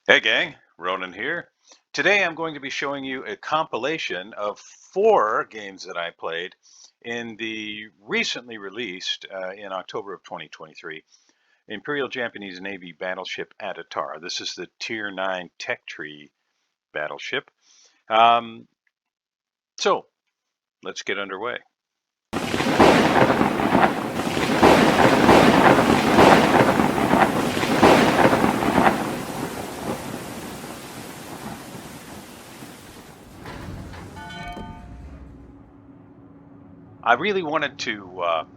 Hey gang, Ronan here. Today I'm going to be showing you a compilation of 4 games that I played in the recently released, in October of 2023, Imperial Japanese Navy battleship Adatara. This is the Tier 9 Tech Tree battleship. Um, so let's get underway. I really wanted to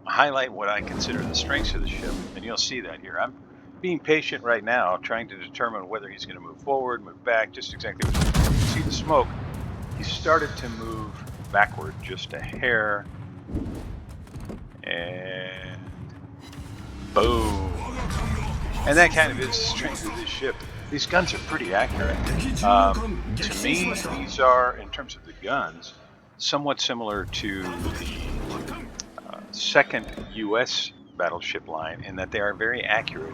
highlight what I consider the strengths of the ship, and you'll see that here. I'm being patient right now, trying to determine whether he's going to move forward, move back, just exactly what you can see the smoke. He started to move backward just a hair, and boom. And that kind of is the strength of this ship. These guns are pretty accurate. To me, these are, in terms of the guns, somewhat similar to the second U.S. battleship line in that they are very accurate,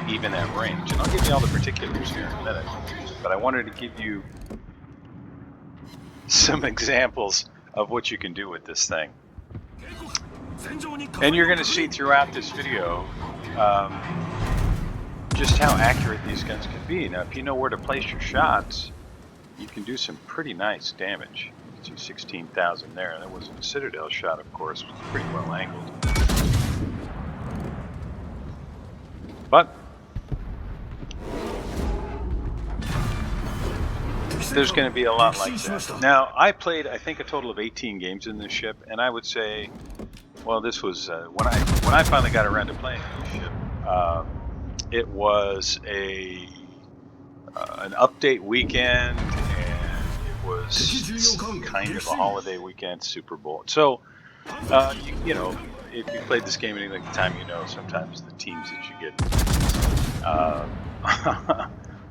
even at range. And I'll give you all the particulars here in a minute. But I wanted to give you some examples of what you can do with this thing. And you're going to see throughout this video just how accurate these guns can be. Now, if you know where to place your shots, you can do some pretty nice damage. You can see 16,000 there. That wasn't a Citadel shot, of course. It was pretty well angled. But there's going to be a lot like that. Now, I played, I think, a total of 18 games in this ship, and I would say, well, this was when I finally got around to playing this ship. It was an update weekend, and it was kind of a holiday weekend, Super Bowl. So, you know, if you played this game any length of time, you know sometimes the teams that you get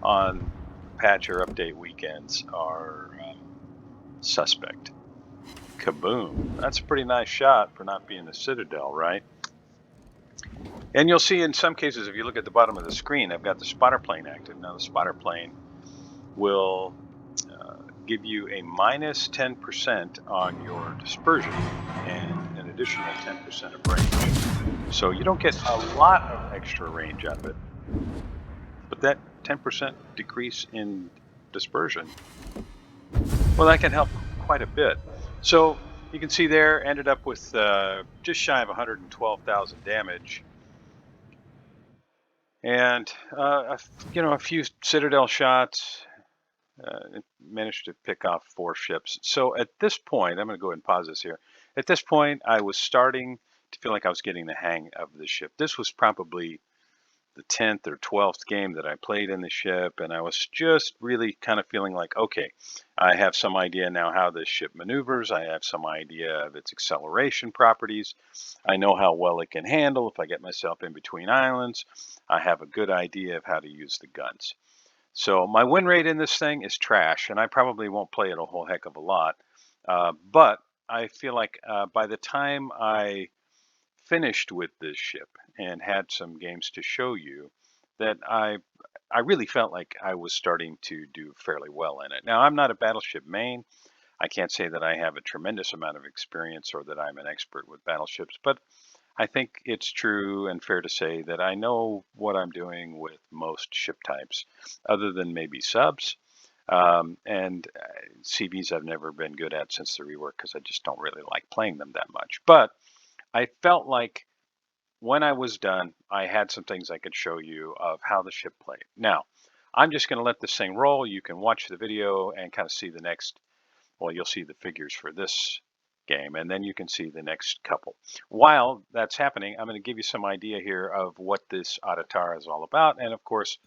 on patch or update weekends are suspect. Kaboom. That's a pretty nice shot for not being the Citadel, right? And you'll see in some cases, if you look at the bottom of the screen, I've got the spotter plane active. Now, the spotter plane will give you a minus 10% on your dispersion and an additional 10% of range. So you don't get a lot of extra range out of it, but that 10% decrease in dispersion, well, that can help quite a bit. So you can see there, ended up with just shy of 112,000 damage, and a few Citadel shots. Managed to pick off 4 ships. So at this point, I'm going to go ahead and pause this here. At this point, I was starting to feel like I was getting the hang of the ship. This was probably the 10th or 12th game that I played in the ship, and I was just really kind of feeling like, okay, I have some idea now how this ship maneuvers. I have some idea of its acceleration properties. I know how well it can handle if I get myself in between islands. I have a good idea of how to use the guns. So my win rate in this thing is trash, and I probably won't play it a whole heck of a lot. But I feel like by the time I finished with this ship and had some games to show you, that I really felt like I was starting to do fairly well in it. Now, I'm not a battleship main. I can't say that I have a tremendous amount of experience or that I'm an expert with battleships, but I think it's true and fair to say that I know what I'm doing with most ship types, other than maybe subs. And CVs I've never been good at since the rework because I just don't really like playing them that much. But I felt like when I was done, I had some things I could show you of how the ship played. Now, I'm just going to let this thing roll. You can watch the video and kind of see the next, well, you'll see the figures for this game, and then you can see the next couple. While that's happening, I'm going to give you some idea here of what this Adatara is all about, and of course,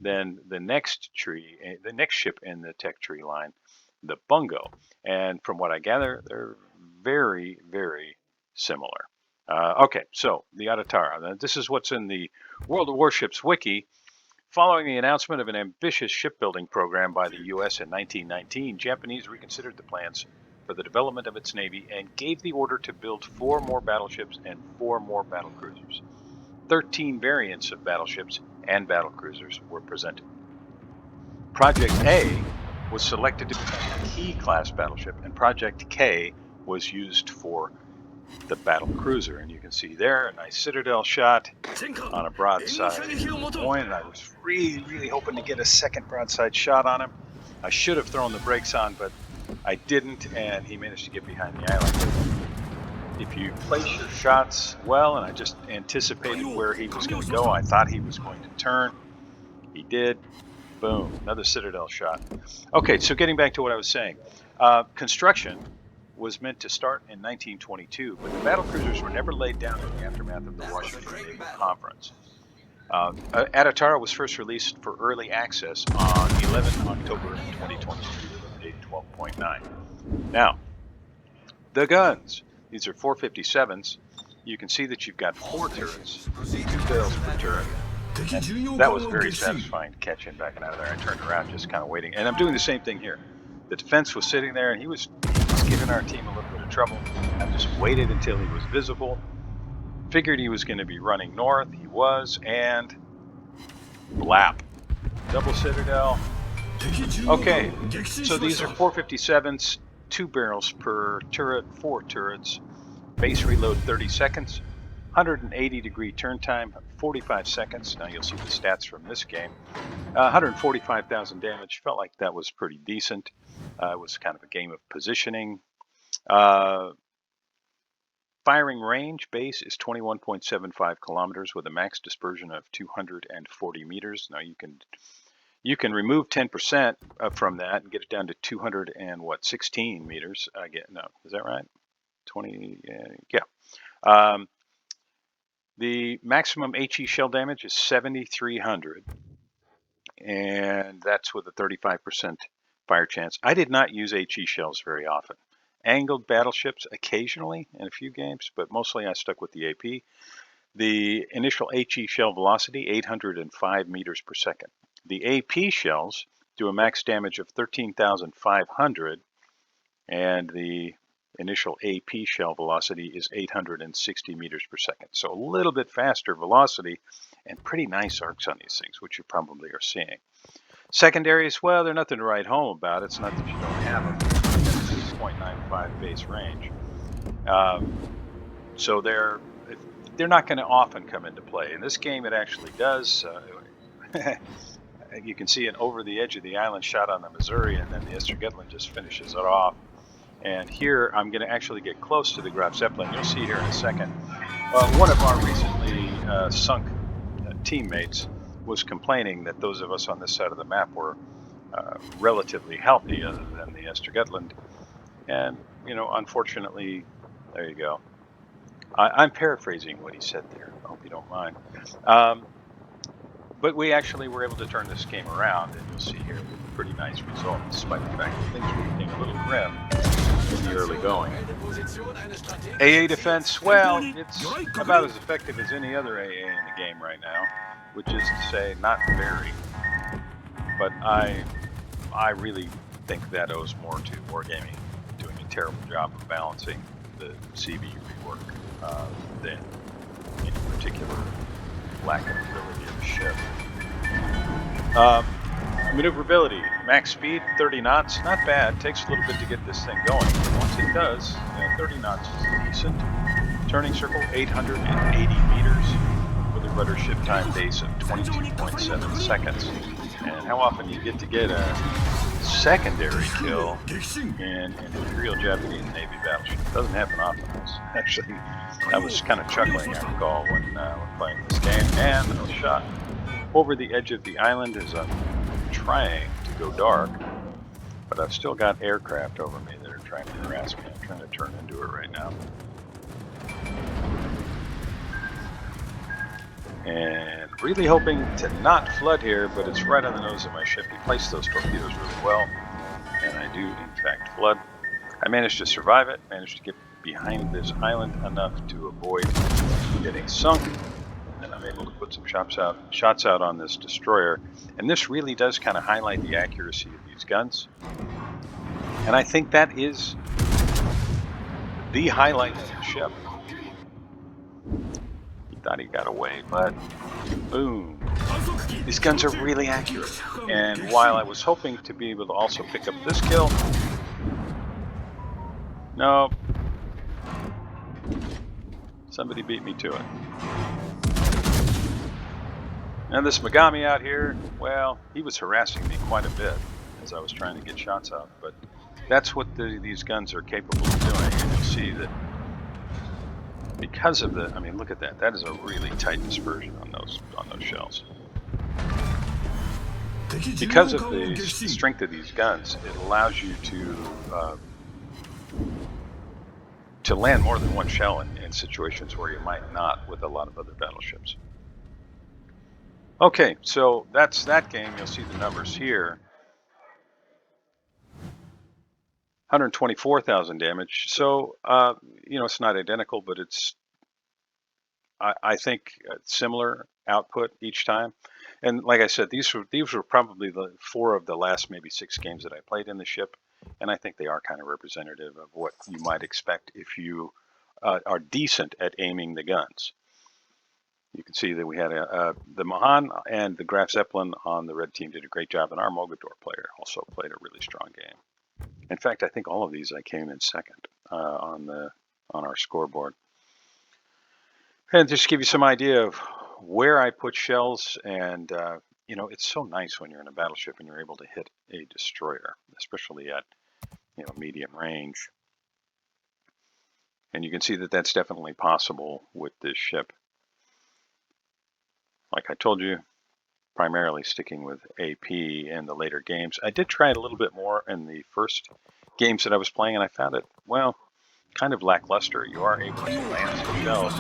then the next ship in the tech tree line, the Bungo. And from what I gather, they're very, very similar. Okay, so the Adatara. This is what's in the World of Warships wiki. Following the announcement of an ambitious shipbuilding program by the U.S. in 1919, Japanese reconsidered the plans for the development of its navy and gave the order to build 4 more battleships and 4 more battlecruisers. 13 variants of battleships and battlecruisers were presented. Project A was selected to become a key class battleship, and Project K was used for the battle cruiser. And you can see there a nice Citadel shot on a broadside point, and I was really hoping to get a second broadside shot on him. I should have thrown the brakes on, but I didn't, and he managed to get behind the island. If you place your shots well, and I just anticipated where he was going to go, I thought he was going to turn. He did. Boom, another Citadel shot. Okay, so getting back to what I was saying. Construction was meant to start in 1922, but the battlecruisers were never laid down in the aftermath of the Washington Naval Conference. Adatara was first released for early access on 11 October 2022 with a 12.9. Now, the guns. These are 457s. You can see that you've got 4 turrets, 2 barrels per turret. And that was very satisfying to catch him backing out of there. I turned around just kind of waiting. And I'm doing the same thing here. The defense was sitting there, and he was giving our team a little bit of trouble. I just waited until he was visible. Figured he was going to be running north. He was, and blap. Double Citadel. Okay, so these are 457s, 2 barrels per turret, 4 turrets. Base reload 30 seconds. 180-degree turn time, 45 seconds. Now you'll see the stats from this game. 145,000 damage. Felt like that was pretty decent. It was kind of a game of positioning. Firing range base is 21.75 kilometers with a max dispersion of 240 meters. Now you can remove 10% from that and get it down to 216 meters. No, is that right? 20. Yeah. The maximum HE shell damage is 7,300, and that's with a 35% fire chance. I did not use HE shells very often. Angled battleships occasionally in a few games, but mostly I stuck with the AP. The initial HE shell velocity, 805 meters per second. The AP shells do a max damage of 13,500, and the initial AP shell velocity is 860 meters per second. So a little bit faster velocity and pretty nice arcs on these things, which you probably are seeing. Secondaries, well, they're nothing to write home about. It's not that you don't have them. 6.95 base range. So they're not going to often come into play. In this game, it actually does. You can see an over the edge of the island shot on the Missouri, and then the Estrogetland just finishes it off. And here, I'm going to actually get close to the Graf Zeppelin. You'll see here in a second. One of our recently sunk teammates was complaining that those of us on this side of the map were relatively healthy other than the Estrogetland. And, unfortunately, there you go. I'm paraphrasing what he said there. I hope you don't mind. But we actually were able to turn this game around, and you'll see here with a pretty nice result, despite the fact that things were getting a little grim in the early going. AA defense, well, it's about as effective as any other AA in the game right now, which is to say, not very. But I really think that owes more to Wargaming doing a terrible job of balancing the CV rework than any particular lack of ability of the ship. Maneuverability, max speed 30 knots, not bad. Takes a little bit to get this thing going. Once it does, 30 knots is decent. Turning circle 880 meters with a rudder ship time base of 22.7 seconds. And how often you get to get a secondary kill in an Imperial Japanese Navy battleship? It doesn't happen often. Actually, I was kind of chuckling, I recall, when playing this game. And a shot over the edge of the island as I'm trying to go dark, but I've still got aircraft over me that are trying to harass me. I'm trying to turn into it right now. And really hoping to not flood here, but it's right on the nose of my ship. He placed those torpedoes really well, and I do in fact flood. I managed to survive it, managed to get behind this island enough to avoid getting sunk, and I'm able to put some shots out on this destroyer. And this really does kind of highlight the accuracy of these guns, and I think that is the highlight of the ship. He thought he got away, but boom. These guns are really accurate. And while I was hoping to be able to also pick up this kill, no, somebody beat me to it. And this Megami out here, well, he was harassing me quite a bit as I was trying to get shots out, but that's what these guns are capable of doing. And you'll see that because of the, I mean, look at that. That is a really tight dispersion on those shells. Because of the strength of these guns, it allows you to land more than one shell in situations where you might not with a lot of other battleships. Okay, so that's that game. You'll see the numbers here. 124,000 damage. So, you know, it's not identical, but it's, I think, similar output each time. And like I said, these were probably the 4 of the last maybe 6 games that I played in the ship, and I think they are kind of representative of what you might expect if you are decent at aiming the guns. You can see that we had the Mahan and the Graf Zeppelin on the red team did a great job, and our Mogador player also played a really strong game. In fact, I think all of these I came in second on our scoreboard. And just to give you some idea of where I put shells, and you know, it's so nice when you're in a battleship and you're able to hit a destroyer, especially at, you know, medium range. And you can see that that's definitely possible with this ship. Like I told you, primarily sticking with AP in the later games. I did try it a little bit more in the first games that I was playing, and I found it, well, kind of lackluster. You are able to land some shells.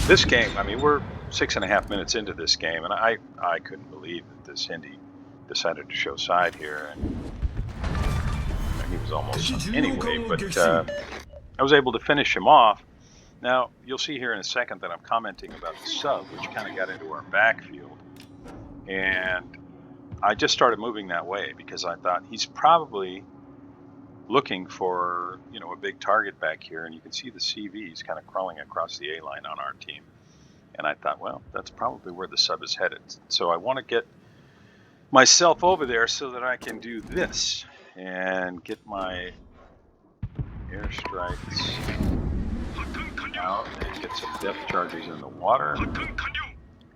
This game, I mean, we're 6.5 minutes into this game, and I couldn't believe that this Hindi decided to show side here, and he was almost anyway, but I was able to finish him off. Now, you'll see here in a second that I'm commenting about the sub, which kind of got into our backfield, and I just started moving that way because I thought he's probably looking for, you know, a big target back here, and you can see the CVs kind of crawling across the A line on our team. And I thought, well, that's probably where the sub is headed. So I want to get myself over there so that I can do this and get my airstrikes out and get some depth charges in the water.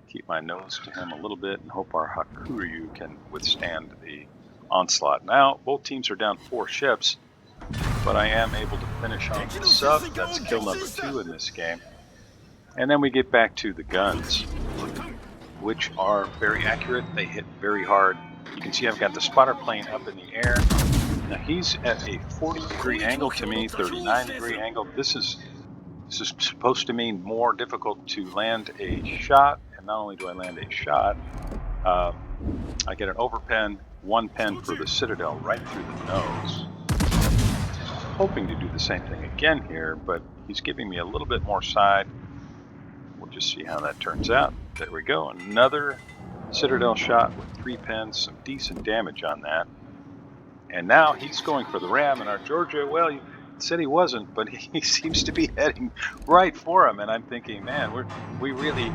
Keep my nose to him a little bit and hope our Hakuryu can withstand the onslaught. Now, both teams are down 4 ships, but I am able to finish off the sub. That's kill number 2 in this game. And then we get back to the guns, which are very accurate. They hit very hard. You can see I've got the spotter plane up in the air. Now he's at a 40-degree angle to me, 39-degree angle. This is supposed to mean more difficult to land a shot. And not only do I land a shot, I get an overpen, 1 pen for the Citadel right through the nose. Hoping to do the same thing again here, but he's giving me a little bit more side. We'll just see how that turns out. There we go, another Citadel shot with 3 pens, some decent damage on that. And now he's going for the ram, and our Georgia, well, he said he wasn't, but he seems to be heading right for him. And I'm thinking, man, we need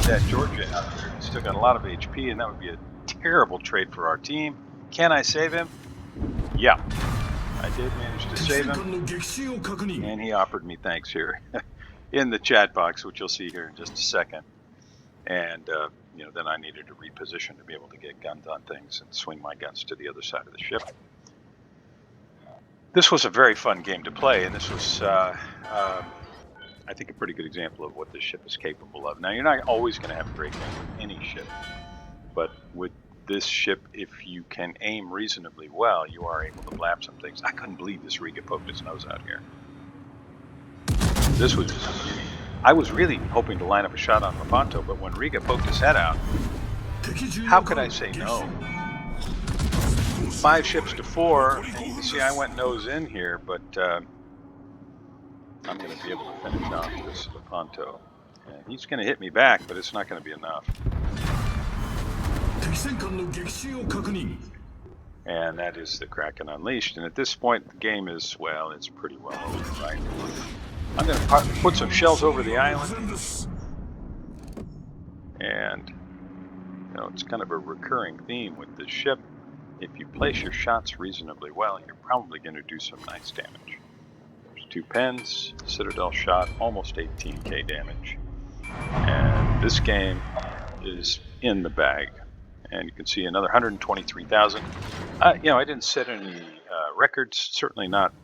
that Georgia out there. He's still got a lot of HP, and that would be a terrible trade for our team. Can I save him? Yeah, I did manage to save him, and he offered me thanks here in the chat box, which you'll see here in just a second. And you know, then I needed to reposition to be able to get guns on things and swing my guns to the other side of the ship. This was a very fun game to play, and this was, I think, a pretty good example of what this ship is capable of. Now, you're not always going to have a great game with any ship, but with this ship, if you can aim reasonably well, you are able to blap some things. I couldn't believe this Riga poked his nose out here. This was, I was really hoping to line up a shot on Lepanto, but when Riga poked his head out, how could I say no? 5 ships to 4, and you can see I went nose in here, but I'm going to be able to finish off this Lepanto. And he's going to hit me back, but it's not going to be enough. And that is the Kraken Unleashed. And at this point, the game is, well, it's pretty well over, right? I'm going to put some shells over the island. And it's kind of a recurring theme with this ship. If you place your shots reasonably well, you're probably going to do some nice damage. There's 2 pens, Citadel shot, almost 18k damage. And this game is in the bag. And you can see another 123,000. I didn't set any records, certainly not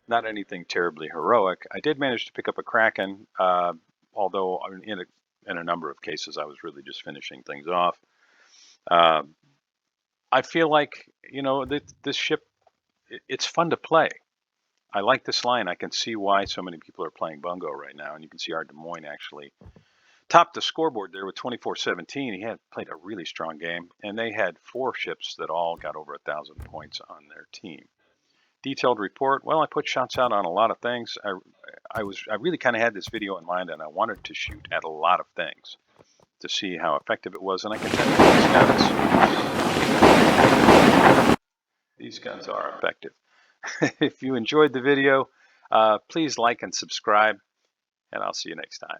not anything terribly heroic. I did manage to pick up a Kraken, although in a number of cases I was really just finishing things off. I feel like, this ship, it's fun to play. I like this line. I can see why so many people are playing Bungo right now. And you can see our Des Moines actually topped the scoreboard there with 24-17. He had played a really strong game, and they had 4 ships that all got over 1,000 points on their team. Detailed report. Well, I put shots out on a lot of things. I really kind of had this video in mind, and I wanted to shoot at a lot of things to see how effective it was. And I can tell you these guns are effective. If you enjoyed the video, please like and subscribe, and I'll see you next time.